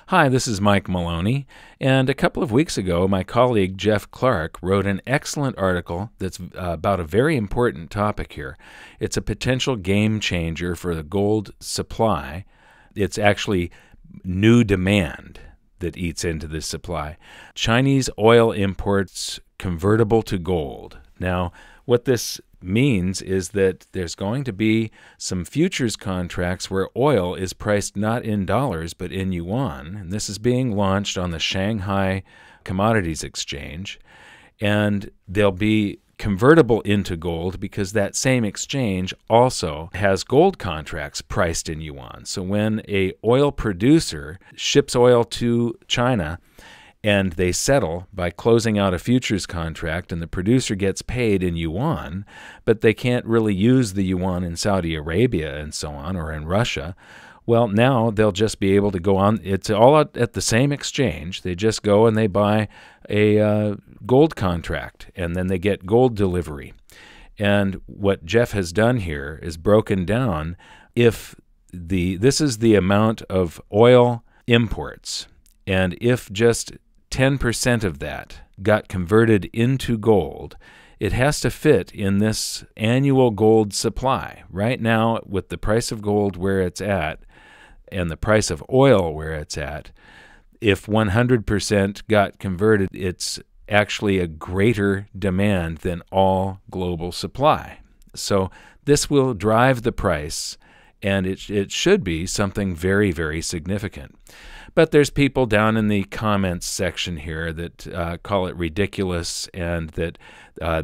Hi, this is Mike Maloney, and a couple of weeks ago, my colleague Jeff Clark wrote an excellent article that's about a very important topic here. It's a potential game changer for the gold supply. It's actually new demand that eats into this supply. Chinese oil imports convertible to gold. Now, what this means is that there's going to be some futures contracts where oil is priced not in dollars but in yuan, and this is being launched on the Shanghai Commodities Exchange, and they'll be convertible into gold because that same exchange also has gold contracts priced in yuan. So when a oil producer ships oil to China and they settle by closing out a futures contract, and the producer gets paid in yuan, but they can't really use the yuan in Saudi Arabia and so on, or in Russia. Well, now they'll just be able to go on. It's all at the same exchange. They just go and they buy a gold contract, and then they get gold delivery. And what Jeff has done here is broken down this is the amount of oil imports, and if just 10% of that got converted into gold, it has to fit in this annual gold supply. Right now, with the price of gold where it's at and the price of oil where it's at, if 100% got converted, it's actually a greater demand than all global supply. So this will drive the price, and it should be something very, very significant. But there's people down in the comments section here that call it ridiculous and that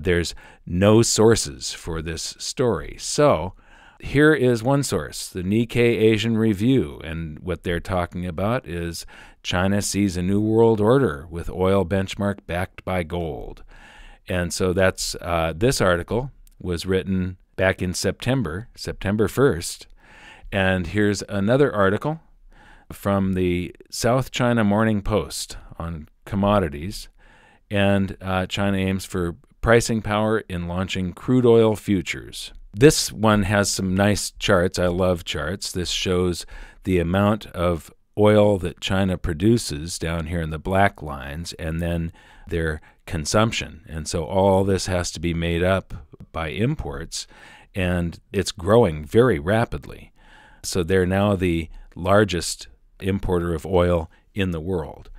there's no sources for this story. So here is one source, the Nikkei Asian Review, and what they're talking about is China sees a new world order with oil benchmark backed by gold. And so that's this article was written back in September 1st. And here's another article from the South China Morning Post on commodities, and China aims for pricing power in launching crude oil futures. This one has some nice charts. I love charts. This shows the amount of oil that China produces down here in the black lines, and then their consumption. And so all this has to be made up by imports, and it's growing very rapidly. So they're now the largest importer of oil in the world.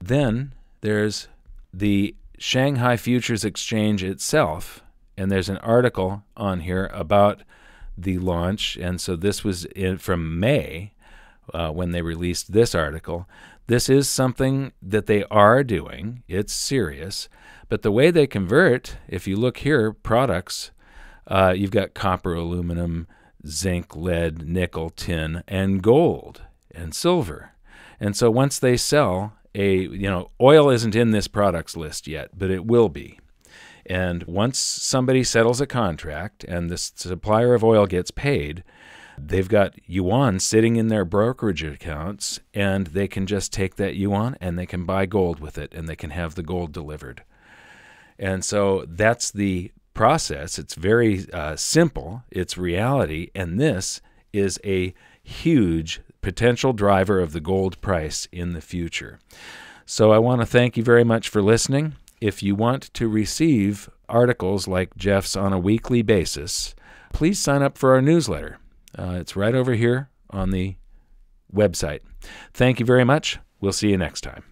Then there's the Shanghai Futures Exchange itself, and there's an article on here about the launch. And so this was from May when they released this article. This is something that they are doing. It's serious. But the way they convert, if you look here, products, you've got copper, aluminum, zinc, lead, nickel, tin, and gold and silver. And so once they sell oil isn't in this products list yet, but it will be. And once somebody settles a contract and the supplier of oil gets paid, they've got yuan sitting in their brokerage accounts, and they can just take that yuan and they can buy gold with it, and they can have the gold delivered. And so that's the process. It's very simple. It's reality, and this is a huge potential driver of the gold price in the future. So I want to thank you very much for listening. If you want to receive articles like Jeff's on a weekly basis, please sign up for our newsletter. It's right over here on the website. Thank you very much. We'll see you next time.